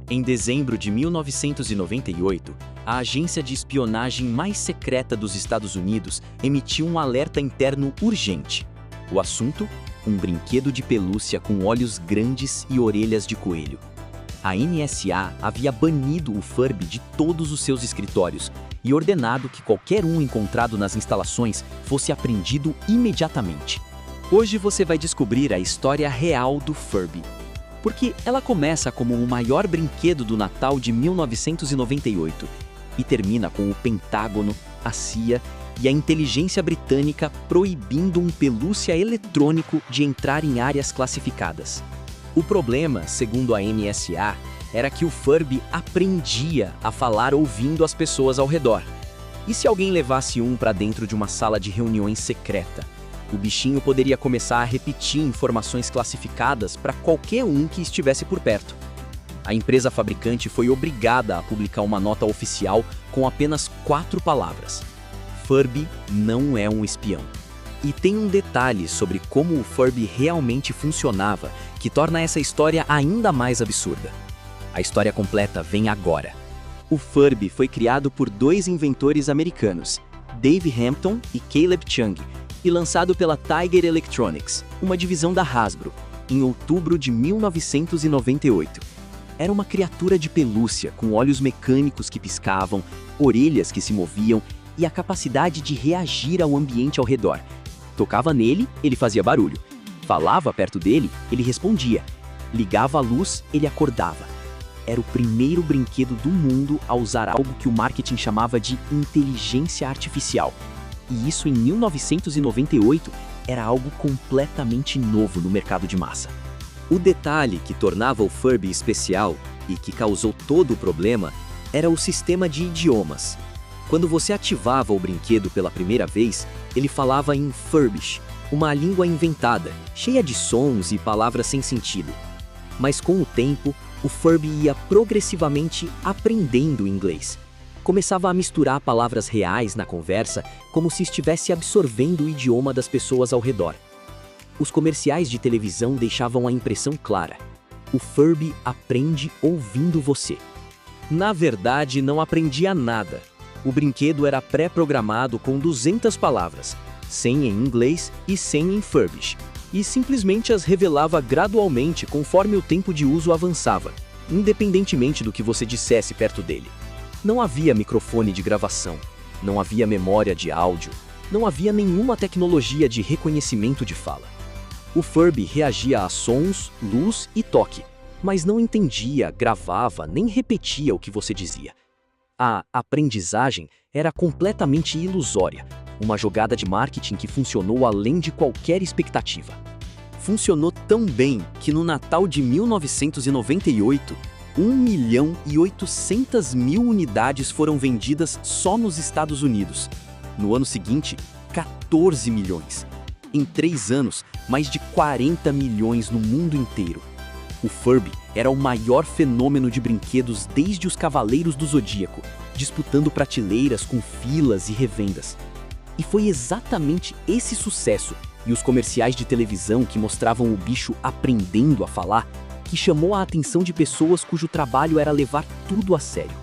Em dezembro de 1998, a agência de espionagem mais secreta dos Estados Unidos emitiu um alerta interno urgente. O assunto? Um brinquedo de pelúcia com olhos grandes e orelhas de coelho. A NSA havia banido o Furby de todos os seus escritórios e ordenado que qualquer um encontrado nas instalações fosse apreendido imediatamente. Hoje você vai descobrir a história real do Furby. Porque ela começa como o maior brinquedo do Natal de 1998 e termina com o Pentágono, a CIA e a inteligência britânica proibindo um pelúcia eletrônico de entrar em áreas classificadas. O problema, segundo a NSA, era que o Furby aprendia a falar ouvindo as pessoas ao redor. E se alguém levasse um para dentro de uma sala de reuniões secreta? O bichinho poderia começar a repetir informações classificadas para qualquer um que estivesse por perto. A empresa fabricante foi obrigada a publicar uma nota oficial com apenas 4 palavras. Furby não é um espião. E tem um detalhe sobre como o Furby realmente funcionava que torna essa história ainda mais absurda. A história completa vem agora. O Furby foi criado por 2 inventores americanos, Dave Hampton e Caleb Chung, e lançado pela Tiger Electronics, uma divisão da Hasbro, em outubro de 1998. Era uma criatura de pelúcia com olhos mecânicos que piscavam, orelhas que se moviam e a capacidade de reagir ao ambiente ao redor. Tocava nele, ele fazia barulho. Falava perto dele, ele respondia. Ligava a luz, ele acordava. Era o primeiro brinquedo do mundo a usar algo que o marketing chamava de inteligência artificial. E isso em 1998 era algo completamente novo no mercado de massa. O detalhe que tornava o Furby especial e que causou todo o problema era o sistema de idiomas. Quando você ativava o brinquedo pela primeira vez, ele falava em Furbish, uma língua inventada, cheia de sons e palavras sem sentido. Mas com o tempo, o Furby ia progressivamente aprendendo inglês. Começava a misturar palavras reais na conversa, como se estivesse absorvendo o idioma das pessoas ao redor. Os comerciais de televisão deixavam a impressão clara. O Furby aprende ouvindo você. Na verdade, não aprendia nada. O brinquedo era pré-programado com 200 palavras, 100 em inglês e 100 em Furbish, e simplesmente as revelava gradualmente conforme o tempo de uso avançava, independentemente do que você dissesse perto dele. Não havia microfone de gravação, não havia memória de áudio, não havia nenhuma tecnologia de reconhecimento de fala. O Furby reagia a sons, luz e toque, mas não entendia, gravava, nem repetia o que você dizia. A aprendizagem era completamente ilusória, uma jogada de marketing que funcionou além de qualquer expectativa. Funcionou tão bem que no Natal de 1998, 1.800.000 unidades foram vendidas só nos Estados Unidos. No ano seguinte, 14 milhões. Em 3 anos, mais de 40 milhões no mundo inteiro. O Furby era o maior fenômeno de brinquedos desde os Cavaleiros do Zodíaco, disputando prateleiras com filas e revendas. E foi exatamente esse sucesso e os comerciais de televisão que mostravam o bicho aprendendo a falar que chamou a atenção de pessoas cujo trabalho era levar tudo a sério.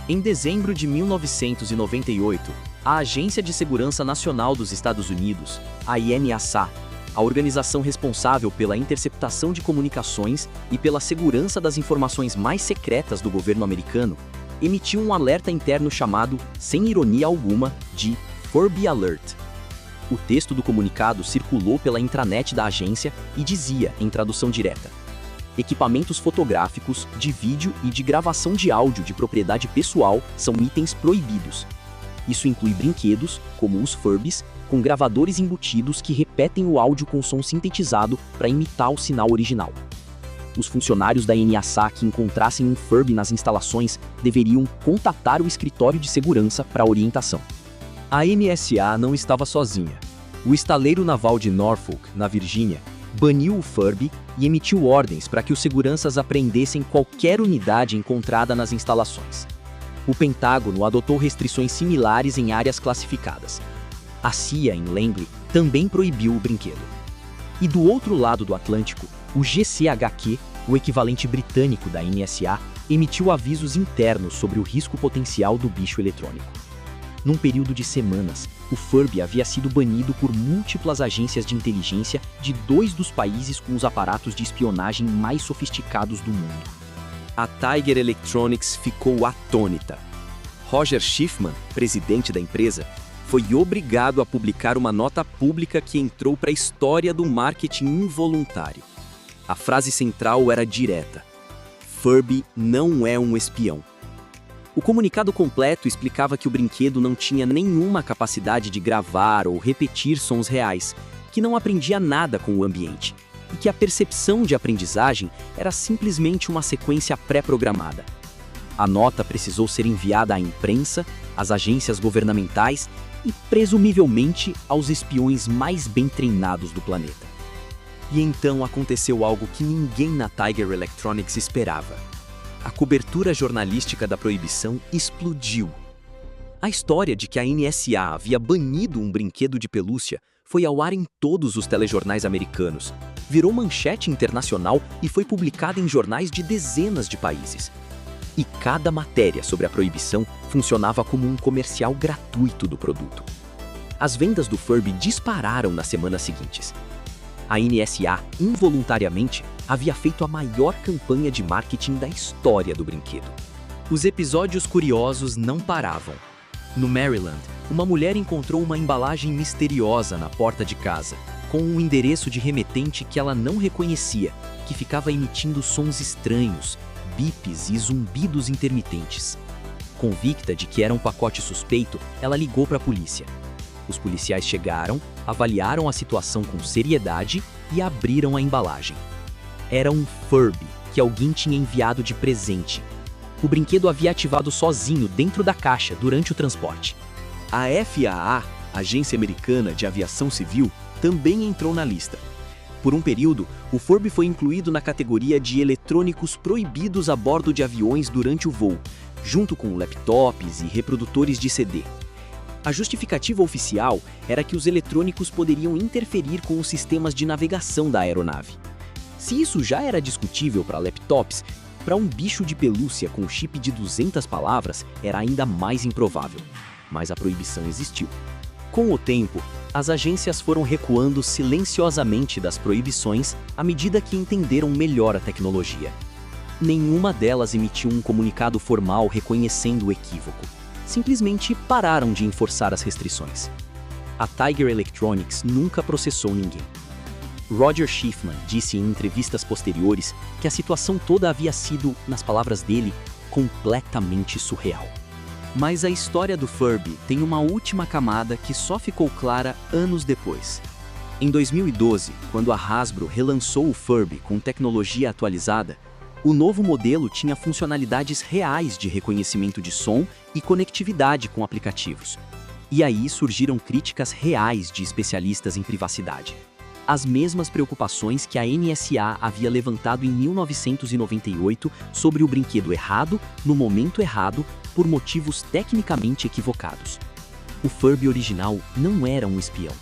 Em dezembro de 1998, a Agência de Segurança Nacional dos Estados Unidos, a NSA, a organização responsável pela interceptação de comunicações e pela segurança das informações mais secretas do governo americano, emitiu um alerta interno chamado, sem ironia alguma, de Furby Alert. O texto do comunicado circulou pela intranet da agência e dizia, em tradução direta: equipamentos fotográficos, de vídeo e de gravação de áudio de propriedade pessoal são itens proibidos. Isso inclui brinquedos, como os Furbies, com gravadores embutidos que repetem o áudio com som sintetizado para imitar o sinal original. Os funcionários da NSA que encontrassem um Furby nas instalações deveriam contatar o escritório de segurança para orientação. A NSA não estava sozinha. O estaleiro naval de Norfolk, na Virgínia, baniu o Furby e emitiu ordens para que os seguranças apreendessem qualquer unidade encontrada nas instalações. O Pentágono adotou restrições similares em áreas classificadas. A CIA, em Langley, também proibiu o brinquedo. E do outro lado do Atlântico, o GCHQ, o equivalente britânico da NSA, emitiu avisos internos sobre o risco potencial do bicho eletrônico. Num período de semanas, o Furby havia sido banido por múltiplas agências de inteligência de 2 dos países com os aparatos de espionagem mais sofisticados do mundo. A Tiger Electronics ficou atônita. Roger Schiffman, presidente da empresa, foi obrigado a publicar uma nota pública que entrou para a história do marketing involuntário. A frase central era direta: Furby não é um espião. O comunicado completo explicava que o brinquedo não tinha nenhuma capacidade de gravar ou repetir sons reais, que não aprendia nada com o ambiente, e que a percepção de aprendizagem era simplesmente uma sequência pré-programada. A nota precisou ser enviada à imprensa, às agências governamentais e, presumivelmente, aos espiões mais bem treinados do planeta. E então aconteceu algo que ninguém na Tiger Electronics esperava. A cobertura jornalística da proibição explodiu. A história de que a NSA havia banido um brinquedo de pelúcia foi ao ar em todos os telejornais americanos, virou manchete internacional e foi publicada em jornais de dezenas de países. E cada matéria sobre a proibição funcionava como um comercial gratuito do produto. As vendas do Furby dispararam nas semanas seguintes. A NSA, involuntariamente, havia feito a maior campanha de marketing da história do brinquedo. Os episódios curiosos não paravam. No Maryland, uma mulher encontrou uma embalagem misteriosa na porta de casa, com um endereço de remetente que ela não reconhecia, que ficava emitindo sons estranhos, bips e zumbidos intermitentes. Convicta de que era um pacote suspeito, ela ligou para a polícia. Os policiais chegaram, avaliaram a situação com seriedade e abriram a embalagem. Era um Furby que alguém tinha enviado de presente. O brinquedo havia ativado sozinho dentro da caixa durante o transporte. A FAA, Agência Americana de Aviação Civil, também entrou na lista. Por um período, o Furby foi incluído na categoria de eletrônicos proibidos a bordo de aviões durante o voo, junto com laptops e reprodutores de CD. A justificativa oficial era que os eletrônicos poderiam interferir com os sistemas de navegação da aeronave. Se isso já era discutível para laptops, para um bicho de pelúcia com chip de 200 palavras era ainda mais improvável. Mas a proibição existiu. Com o tempo, as agências foram recuando silenciosamente das proibições à medida que entenderam melhor a tecnologia. Nenhuma delas emitiu um comunicado formal reconhecendo o equívoco. Simplesmente pararam de enforçar as restrições. A Tiger Electronics nunca processou ninguém. Roger Schiffman disse em entrevistas posteriores que a situação toda havia sido, nas palavras dele, completamente surreal. Mas a história do Furby tem uma última camada que só ficou clara anos depois. Em 2012, quando a Hasbro relançou o Furby com tecnologia atualizada, o novo modelo tinha funcionalidades reais de reconhecimento de som e conectividade com aplicativos. E aí surgiram críticas reais de especialistas em privacidade. As mesmas preocupações que a NSA havia levantado em 1998 sobre o brinquedo errado, no momento errado, por motivos tecnicamente equivocados. O Furby original não era um espião,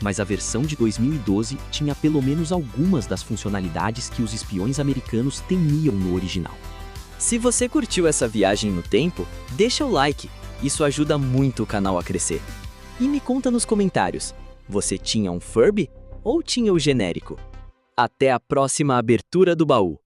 mas a versão de 2012 tinha pelo menos algumas das funcionalidades que os espiões americanos temiam no original. Se você curtiu essa viagem no tempo, deixa o like, isso ajuda muito o canal a crescer. E me conta nos comentários, você tinha um Furby ou tinha o genérico? Até a próxima abertura do baú!